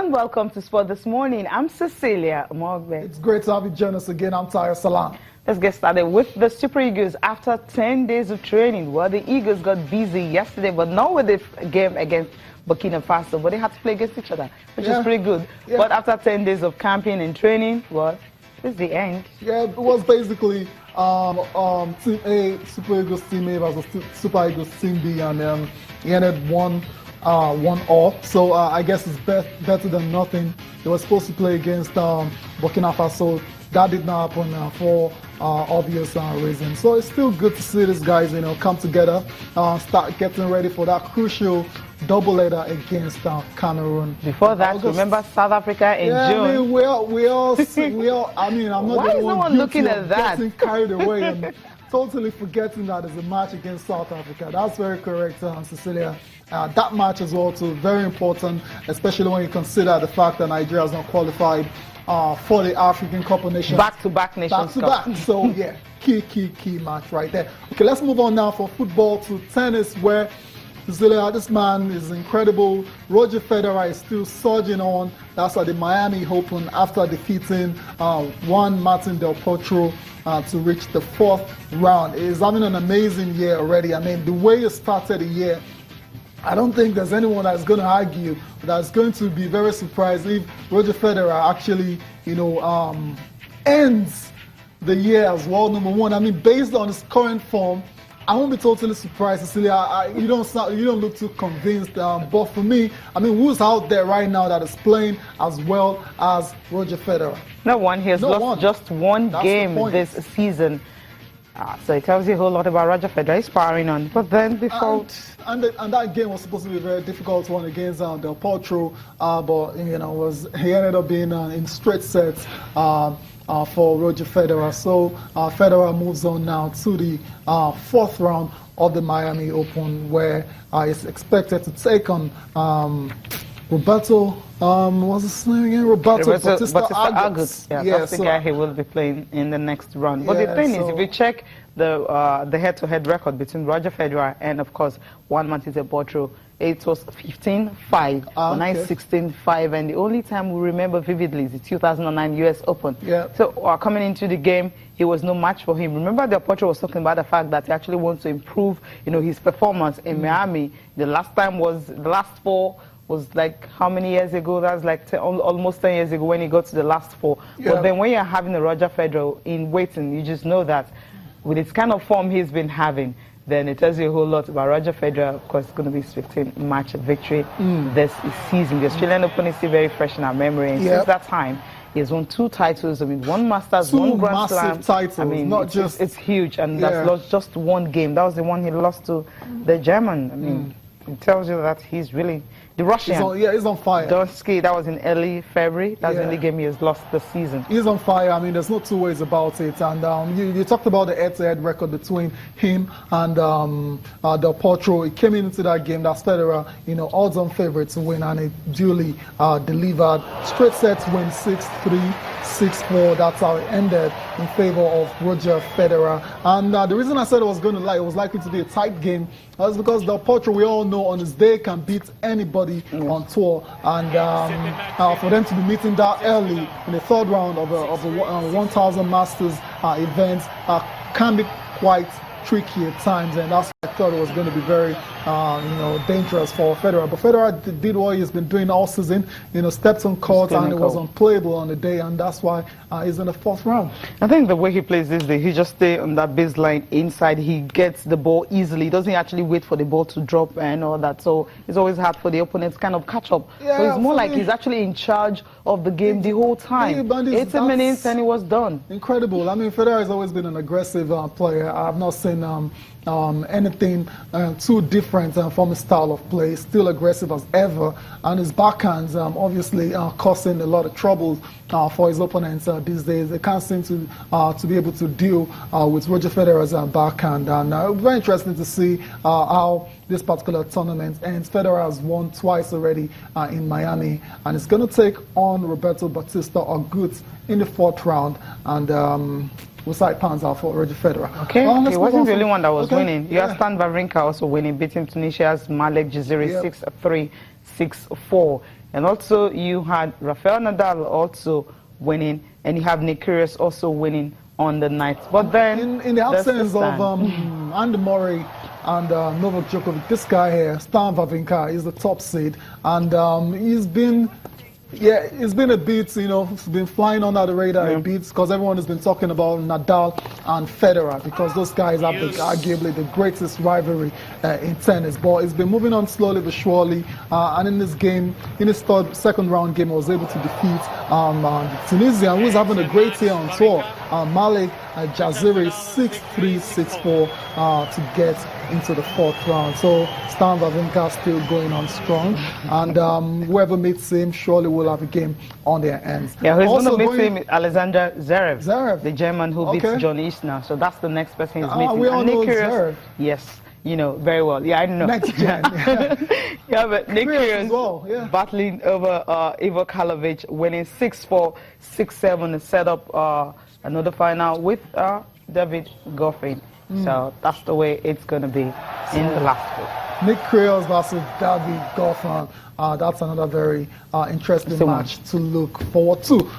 and welcome to Sport This Morning. I'm Cecilia Mogbe. It's great to have you join us again. I'm Taya Salam. Let's get started with the Super Eagles. After 10 days of training, well, the Eagles got busy yesterday, but not with the game against Burkina Faso, but they had to play against each other, which is pretty good. Yeah. But after 10 days of camping and training, well, it's the end. Yeah, it was basically Team A, Super Eagles Team A versus Super Eagles Team B, and he ended 1-1-all. So I guess it's better than nothing. They were supposed to play against Burkina Faso. That did not happen for obvious reasons. So it's still good to see these guys, come together, start getting ready for that crucial doubleheader against Cameroon. Before that, remember South Africa in June? I mean, we all. I mean, I'm not Why the is no one one looking guilty at of that? getting carried away and totally forgetting that there's a match against South Africa. That's very correct, Cecilia. That match as well too, very important, especially when you consider the fact that Nigeria has not qualified for the African Cup of Nations. Back-to-back Nations Cup. Back-to-back. So yeah, key match right there. Okay, let's move on now from football to tennis, where Cecilia, this man is incredible. Roger Federer is still surging on. That's at the Miami Open after defeating Juan Martín del Potro to reach the 4th round. He's having an amazing year already. I mean, the way he started the year, I don't think there's anyone that's going to argue that's going to be very surprised if Roger Federer actually, ends the year as world number one. I mean, based on his current form, I won't be totally surprised, Cecilia. You don't look too convinced. But for me, I mean, who's out there right now that is playing as well as Roger Federer? No one. He has lost just one game this season. So it tells you a whole lot about Roger Federer. He's firing on. But then before... And that game was supposed to be a very difficult one against Del Potro. But, he ended up being in straight sets for Roger Federer. So Federer moves on now to the 4th round of the Miami Open, where he's expected to take on Roberto, what's his name again? Roberto Batista Agut. Yeah, that's the guy he will be playing in the next round. But the thing is, if you check the head-to-head record between Roger Federer and, of course, Juan Martín del Potro, it was 15-5, 9-16-5, and the only time we remember vividly is the 2009 U.S. Open. Yeah. So coming into the game, it was no match for him. Remember, Del Potro was talking about the fact that he actually wants to improve, his performance in Miami. The last 4 was like how many years ago? That was like almost 10 years ago when he got to the last 4. Yeah. But then when you're having a Roger Federer in waiting, you just know that with its kind of form he's been having, then it tells you a whole lot about Roger Federer. Of course, it's going to be his 15th match victory this season. The Australian Open is still very fresh in our memory. And since that time, he has won 2 titles. I mean, 1 Masters, 1 Grand Slam. 2 massive titles. I mean, it's huge. And that's lost just 1 game. That was the one he lost to the German. I mean, it tells you that he's really... The Russian. He's on fire. Donsky, that was in early February. That's the only game he has lost this season. He's on fire. I mean, there's no 2 ways about it. And you talked about the head-to-head record between him and Del Potro. He came into that game, that's Federer, odds-on favorite to win, and it duly delivered. Straight sets win 6-3, 6-4. That's how it ended in favor of Roger Federer. And the reason I said it was likely to be a tight game was because Del Potro, we all know, on his day can beat anybody on tour, and for them to be meeting that early in the 3rd round of a 1,000 Masters event can be quite tricky at times, and that's why I thought it was going to be very dangerous for Federer. But Federer did what he's been doing all season, stepped on court, and it was unplayable on the day, and that's why he's in the 4th round. I think the way he plays this day, he just stays on that baseline inside. He gets the ball easily. He doesn't actually wait for the ball to drop and all that. So it's always hard for the opponents to kind of catch up. Yeah, so it's more like he's actually in charge of the game the whole time. 80 minutes and it was done. Incredible. I mean, Federer has always been an aggressive player. I've not seen anything too different from his style of play. Still aggressive as ever, and his backhands obviously causing a lot of trouble for his opponents these days. They can't seem to be able to deal with Roger Federer's backhand, and very interesting to see how this particular tournament ends. Federer has won twice already in Miami, and it's going to take on Roberto Batista Agut in the 4th round, and we'll side pounds out for Roger Federer. Okay, he wasn't the only one that was winning. You have Stan Wawrinka also winning, beating Tunisia's Malek Jaziri 6-3, 6-4. And also you had Rafael Nadal also winning, and you have Nick Kyrgios also winning on the night. But then in the absence of Andy Murray and Novak Djokovic, this guy here, Stan Wawrinka, is the top seed, and he's been a bit, it's been flying under the radar a bit because everyone has been talking about Nadal and Federer because those guys have arguably the greatest rivalry in tennis. But it's been moving on slowly but surely. And in this game, in his second round game, he was able to defeat the Tunisian, who's having a great year on tour, Malik Jaziri, 6-3, 6-4 to get into the fourth round. So Stan Wawrinka still going on strong, and whoever meets him surely will have a game on their hands. Yeah, who's going to meet him is Alexander Zverev, the German who beats John Isner. So that's the next person he's meeting. We all know Zverev. Yes, very well. Yeah, I know. Next gen. Yeah, but Nick Kyrgios well, battling over Ivo Karlovic, winning 6-4, 6-7 to set up another final with David Goffin. So that's the way it's going to be in the last four. Nick Kyrgios versus David Goffin. That's another very interesting match to look forward to.